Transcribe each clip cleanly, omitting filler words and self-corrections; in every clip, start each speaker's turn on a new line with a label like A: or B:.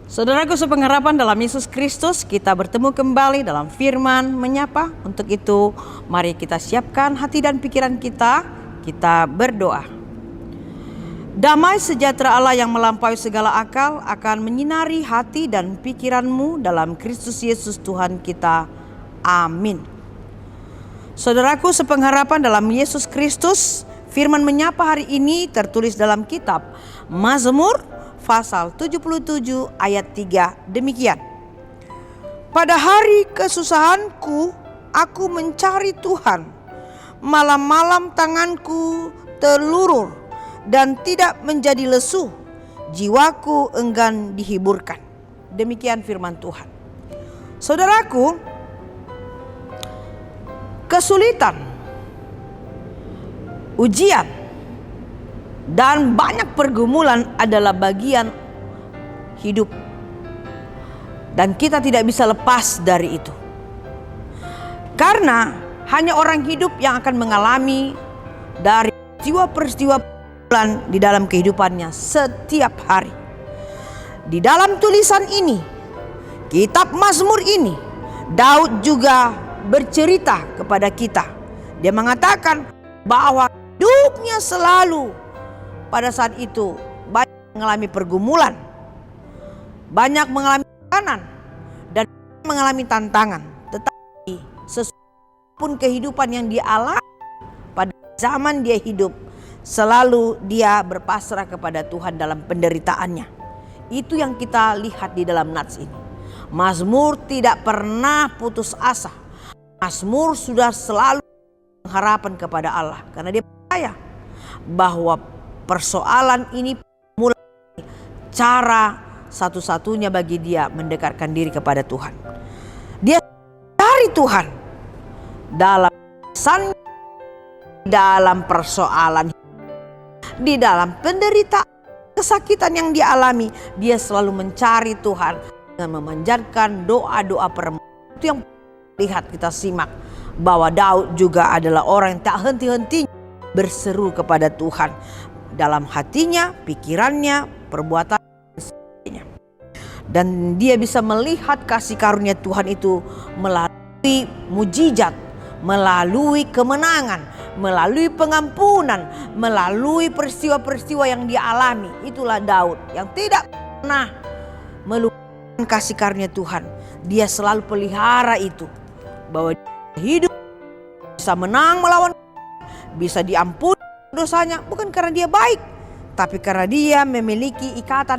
A: Saudaraku sepengharapan dalam Yesus Kristus, kita bertemu kembali dalam firman menyapa. Untuk itu, mari kita siapkan hati dan pikiran kita berdoa. Damai sejahtera Allah yang melampaui segala akal akan menyinari hati dan pikiranmu dalam Kristus Yesus Tuhan kita. Amin. Saudaraku sepengharapan dalam Yesus Kristus, firman menyapa hari ini tertulis dalam kitab Mazmur pasal 77 ayat 3 demikian. Pada hari kesusahanku aku mencari Tuhan. Malam-malam tanganku terlurur dan tidak menjadi lesu. Jiwaku enggan dihiburkan. Demikian firman Tuhan. Saudaraku, kesulitan, ujian, dan banyak pergumulan adalah bagian hidup. Dan kita tidak bisa lepas dari itu. Karena hanya orang hidup yang akan mengalami dari peristiwa-peristiwa di dalam kehidupannya setiap hari. Di dalam tulisan ini, kitab Mazmur ini, Daud juga bercerita kepada kita. Dia mengatakan bahwa hidupnya selalu pada saat itu banyak mengalami pergumulan, banyak mengalami tekanan, dan mengalami tantangan. Tetapi sesuatu kehidupan yang dia alami pada zaman dia hidup, selalu dia berpasrah kepada Tuhan dalam penderitaannya. Itu yang kita lihat di dalam nats ini. Mazmur tidak pernah putus asa. Mazmur sudah selalu mengharapan kepada Allah, karena dia percaya bahwa persoalan ini mulai cara satu-satunya bagi dia mendekatkan diri kepada Tuhan. Dia cari Tuhan dalam persoalan, di dalam penderitaan, kesakitan yang dia alami. Dia selalu mencari Tuhan dengan memanjatkan doa-doa permohonan. Itu yang lihat, kita simak bahwa Daud juga adalah orang yang tak henti-hentinya berseru kepada Tuhan dalam hatinya, pikirannya, perbuatan, dan dia bisa melihat kasih karunia Tuhan itu melalui mujizat, melalui kemenangan, melalui pengampunan, melalui peristiwa-peristiwa yang dia alami. Itulah Daud yang tidak pernah melupakan kasih karunia Tuhan. Dia selalu pelihara itu, bahwa hidup bisa menang melawan, bisa diampuni dosanya, bukan karena dia baik, tapi karena dia memiliki ikatan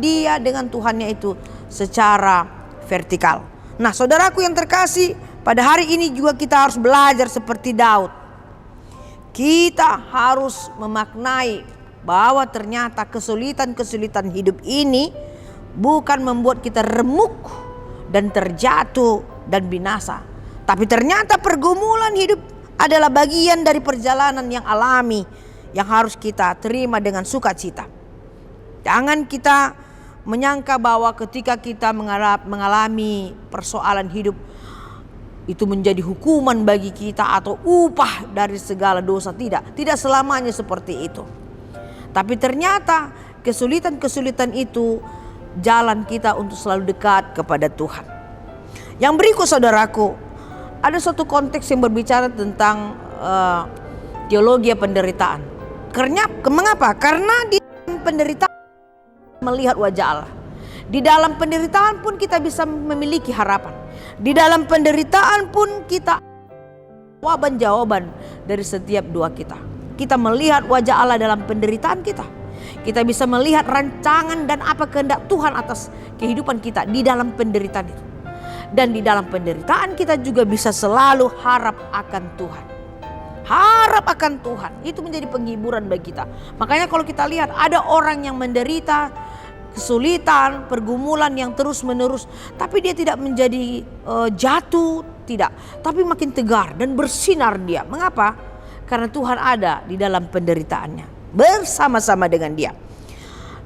A: dia dengan Tuhannya itu secara vertikal. Nah, saudaraku yang terkasih, pada hari ini juga kita harus belajar seperti Daud. Kita harus memaknai bahwa ternyata kesulitan-kesulitan hidup ini bukan membuat kita remuk dan terjatuh dan binasa, tapi ternyata pergumulan hidup adalah bagian dari perjalanan yang alami yang harus kita terima dengan sukacita. Jangan kita menyangka bahwa ketika kita mengalami persoalan hidup itu menjadi hukuman bagi kita atau upah dari segala dosa. Tidak selamanya seperti itu. Tapi ternyata kesulitan-kesulitan itu jalan kita untuk selalu dekat kepada Tuhan. Yang berikut, saudaraku, ada suatu konteks yang berbicara tentang teologi penderitaan. Mengapa? Karena di penderitaan melihat wajah Allah. Di dalam penderitaan pun kita bisa memiliki harapan. Di dalam penderitaan pun kita jawaban dari setiap doa kita. Kita melihat wajah Allah dalam penderitaan kita. Kita bisa melihat rancangan dan apa kehendak Tuhan atas kehidupan kita di dalam penderitaan itu. Dan di dalam penderitaan kita juga bisa selalu harap akan Tuhan. Harap akan Tuhan, itu menjadi penghiburan bagi kita. Makanya kalau kita lihat ada orang yang menderita kesulitan, pergumulan yang terus menerus, tapi dia tidak menjadi jatuh, tidak. Tapi makin tegar dan bersinar dia. Mengapa? Karena Tuhan ada di dalam penderitaannya, bersama-sama dengan dia.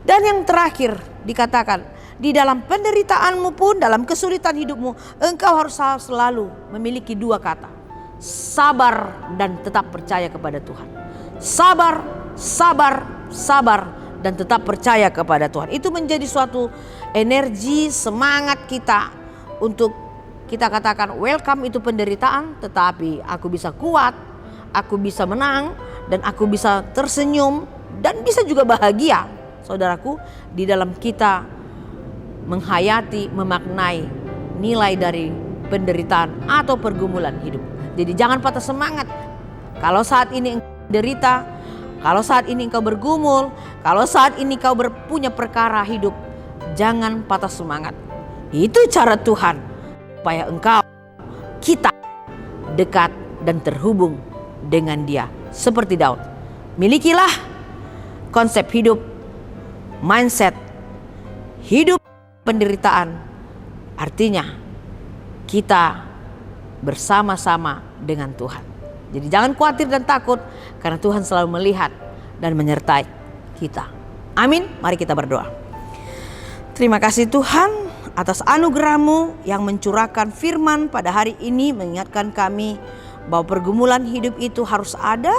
A: Dan yang terakhir dikatakan, di dalam penderitaanmu pun, dalam kesulitan hidupmu, engkau harus selalu memiliki dua kata: sabar dan tetap percaya kepada Tuhan. Sabar, sabar, sabar, dan tetap percaya kepada Tuhan. Itu menjadi suatu energi, semangat kita untuk kita katakan welcome itu penderitaan, tetapi aku bisa kuat, aku bisa menang, dan aku bisa tersenyum dan bisa juga bahagia. Saudaraku, di dalam kita menghayati, memaknai nilai dari penderitaan atau pergumulan hidup. Jadi jangan patah semangat. Kalau saat ini engkau derita, kalau saat ini engkau bergumul, kalau saat ini kau punya perkara hidup, jangan patah semangat. Itu cara Tuhan supaya kita dekat dan terhubung dengan Dia. Seperti Daud, milikilah konsep hidup, mindset hidup penderitaan. Artinya kita bersama-sama dengan Tuhan. Jadi jangan khawatir dan takut, karena Tuhan selalu melihat dan menyertai kita. Amin. Mari kita berdoa. Terima kasih Tuhan atas anugerah-Mu yang mencurahkan firman pada hari ini, mengingatkan kami bahwa pergumulan hidup itu harus ada.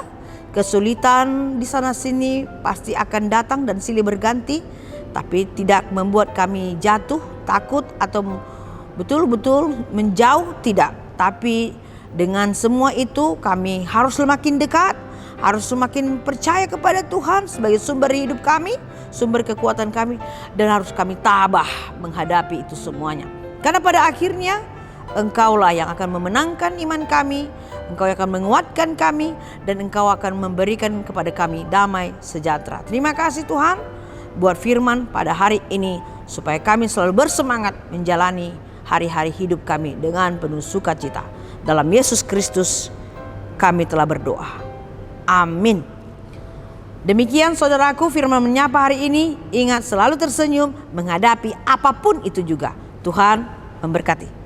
A: Kesulitan di sana sini pasti akan datang dan silih berganti, tapi tidak membuat kami jatuh, takut atau betul-betul menjauh, tidak. Tapi dengan semua itu kami harus semakin dekat, harus semakin percaya kepada Tuhan sebagai sumber hidup kami, sumber kekuatan kami, dan harus kami tabah menghadapi itu semuanya. Karena pada akhirnya Engkaulah yang akan memenangkan iman kami, Engkau yang akan menguatkan kami, dan Engkau akan memberikan kepada kami damai sejahtera. Terima kasih Tuhan buat firman pada hari ini, supaya kami selalu bersemangat menjalani hari-hari hidup kami dengan penuh sukacita. Dalam Yesus Kristus kami telah berdoa. Amin. Demikian saudaraku firman menyapa hari ini. Ingat selalu tersenyum menghadapi apapun itu juga. Tuhan memberkati.